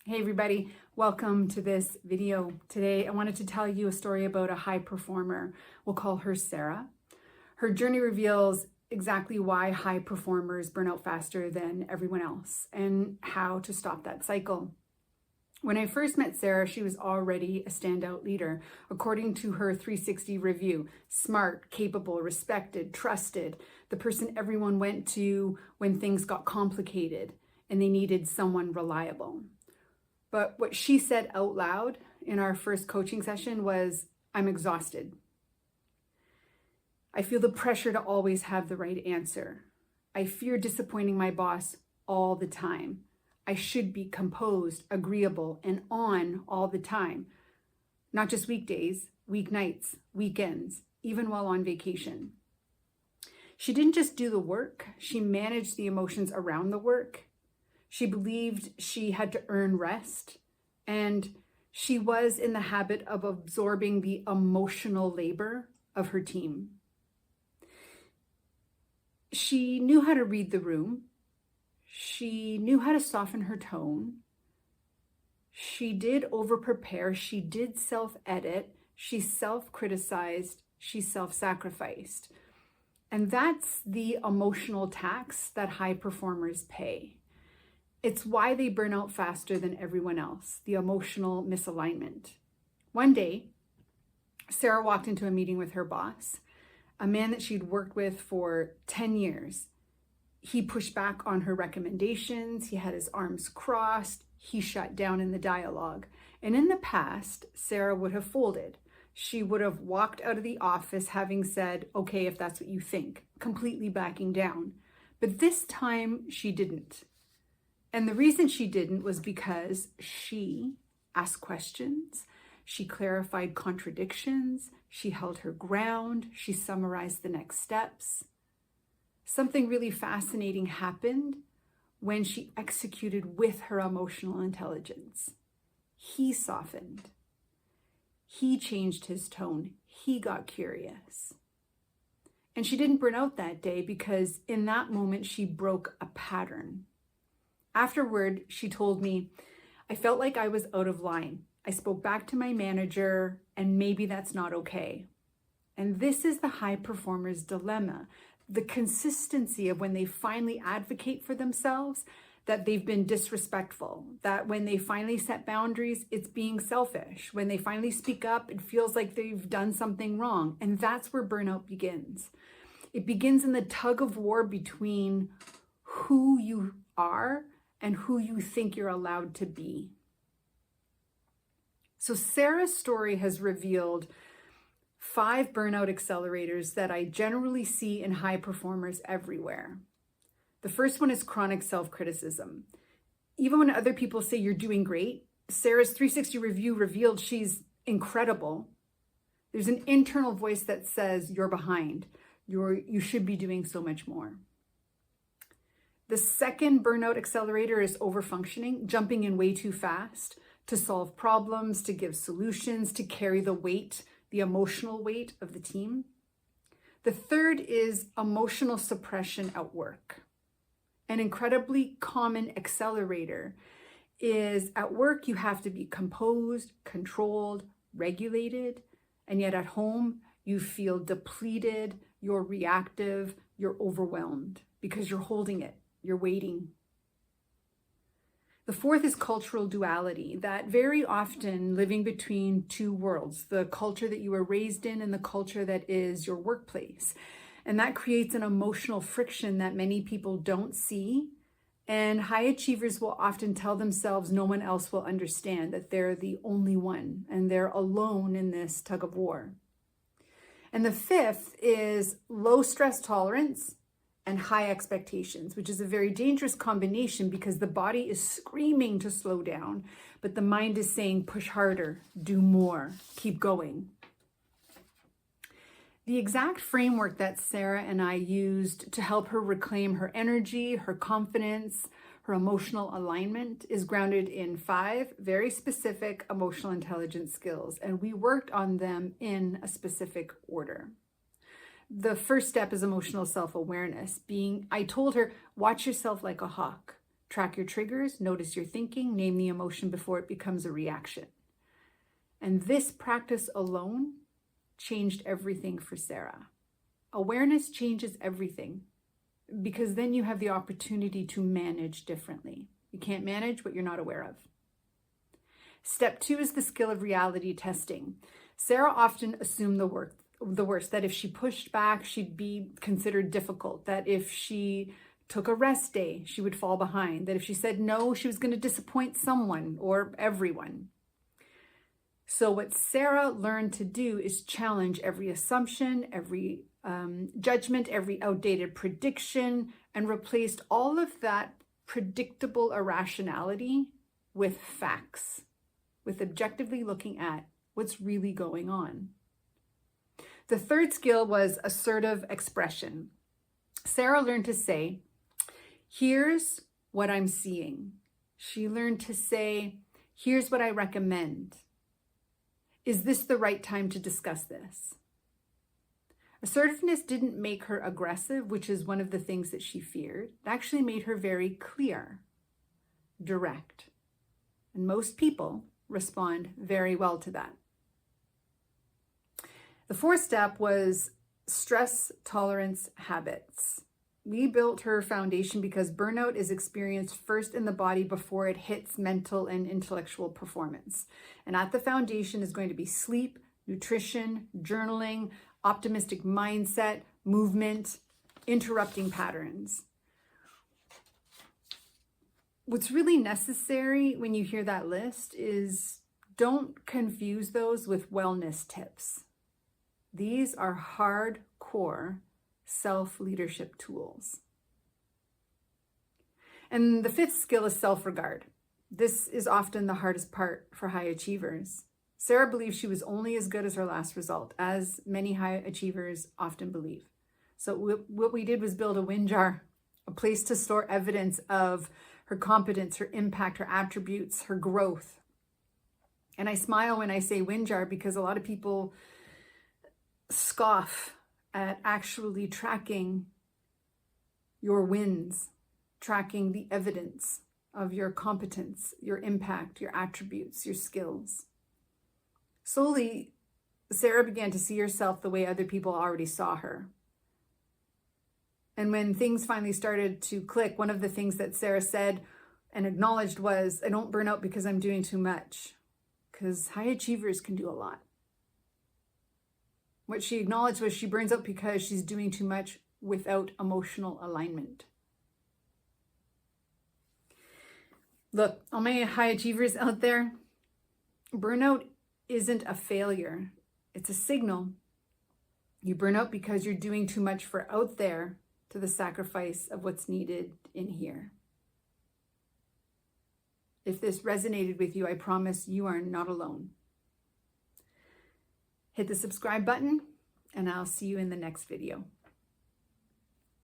Hey everybody, welcome to this video. Today I wanted to tell you a story about a high performer. We'll call her Sarah. Her journey reveals exactly why high performers burn out faster than everyone else and how to stop that cycle. When I first met Sarah, she was already a standout leader. According to her 360 review, smart, capable, respected, trusted, the person everyone went to when things got complicated and they needed someone reliable. But what she said out loud in our first coaching session was, I'm exhausted. I feel the pressure to always have the right answer. I fear disappointing my boss all the time. I should be composed, agreeable, and on all the time. Not just weekdays, weeknights, weekends, even while on vacation. She didn't just do the work, she managed the emotions around the work. She believed she had to earn rest, and she was in the habit of absorbing the emotional labor of her team. She knew how to read the room. She knew how to soften her tone. She did over-prepare. She did self-edit. She self-criticized. She self-sacrificed. And that's the emotional tax that high performers pay. It's why they burn out faster than everyone else, the emotional misalignment. One day, Sarah walked into a meeting with her boss, a man that she'd worked with for 10 years. He pushed back on her recommendations. He had his arms crossed. He shut down in the dialogue. And in the past, Sarah would have folded. She would have walked out of the office having said, okay, if that's what you think, completely backing down. But this time she didn't. And the reason she didn't was because she asked questions, she clarified contradictions, she held her ground, she summarized the next steps. Something really fascinating happened when she executed with her emotional intelligence. He softened. He changed his tone. He got curious. And she didn't burn out that day because in that moment she broke a pattern. Afterward, she told me, I felt like I was out of line. I spoke back to my manager, and maybe that's not okay. And this is the high performer's dilemma, the consistency of when they finally advocate for themselves, that they've been disrespectful, that when they finally set boundaries, it's being selfish. When they finally speak up, it feels like they've done something wrong. And that's where burnout begins. It begins in the tug of war between who you are and who you think you're allowed to be. So Sarah's story has revealed 5 burnout accelerators that I generally see in high performers everywhere. The first one is chronic self-criticism. Even when other people say you're doing great, Sarah's 360 review revealed she's incredible. There's an internal voice that says you're behind. You should be doing so much more. The second burnout accelerator is overfunctioning, jumping in way too fast to solve problems, to give solutions, to carry the weight, the emotional weight of the team. The third is emotional suppression at work. An incredibly common accelerator is at work you have to be composed, controlled, regulated, and yet at home you feel depleted, you're reactive, you're overwhelmed because you're holding it. You're waiting. The fourth is cultural duality, that very often living between two worlds, the culture that you were raised in and the culture that is your workplace. And that creates an emotional friction that many people don't see. And high achievers will often tell themselves no one else will understand, that they're the only one and they're alone in this tug of war. And the fifth is low stress tolerance and high expectations, which is a very dangerous combination because the body is screaming to slow down, but the mind is saying, push harder, do more, keep going. The exact framework that Sarah and I used to help her reclaim her energy, her confidence, her emotional alignment is grounded in 5 very specific emotional intelligence skills, and we worked on them in a specific order. The first step is emotional self-awareness. I told her, watch yourself like a hawk. Track your triggers, notice your thinking, name the emotion before it becomes a reaction. And this practice alone changed everything for Sarah. Awareness changes everything, because then you have the opportunity to manage differently. You can't manage what you're not aware of. Step 2 is the skill of reality testing. Sarah often assumed the worst, that if she pushed back, she'd be considered difficult, that if she took a rest day, she would fall behind, that if she said no, she was going to disappoint someone or everyone. So what Sarah learned to do is challenge every assumption, every judgment, every outdated prediction, and replaced all of that predictable irrationality with facts, with objectively looking at what's really going on. The third skill was assertive expression. Sarah learned to say, here's what I'm seeing. She learned to say, here's what I recommend. Is this the right time to discuss this? Assertiveness didn't make her aggressive, which is one of the things that she feared. It actually made her very clear, direct. And most people respond very well to that. The fourth step was stress tolerance habits. We built her foundation because burnout is experienced first in the body before it hits mental and intellectual performance. And at the foundation is going to be sleep, nutrition, journaling, optimistic mindset, movement, interrupting patterns. What's really necessary when you hear that list is don't confuse those with wellness tips. These are hardcore self-leadership tools. And the fifth skill is self-regard. This is often the hardest part for high achievers. Sarah believed she was only as good as her last result, as many high achievers often believe. So what we did was build a win jar, a place to store evidence of her competence, her impact, her attributes, her growth. And I smile when I say win jar because a lot of people scoff at actually tracking your wins, tracking the evidence of your competence, your impact, your attributes, your skills. Slowly, Sarah began to see herself the way other people already saw her. And when things finally started to click, one of the things that Sarah said and acknowledged was, I don't burn out because I'm doing too much, because high achievers can do a lot. What she acknowledged was she burns out because she's doing too much without emotional alignment. Look, all my high achievers out there, burnout isn't a failure. It's a signal. You burn out because you're doing too much for out there to the sacrifice of what's needed in here. If this resonated with you, I promise you are not alone. Hit the subscribe button, and I'll see you in the next video.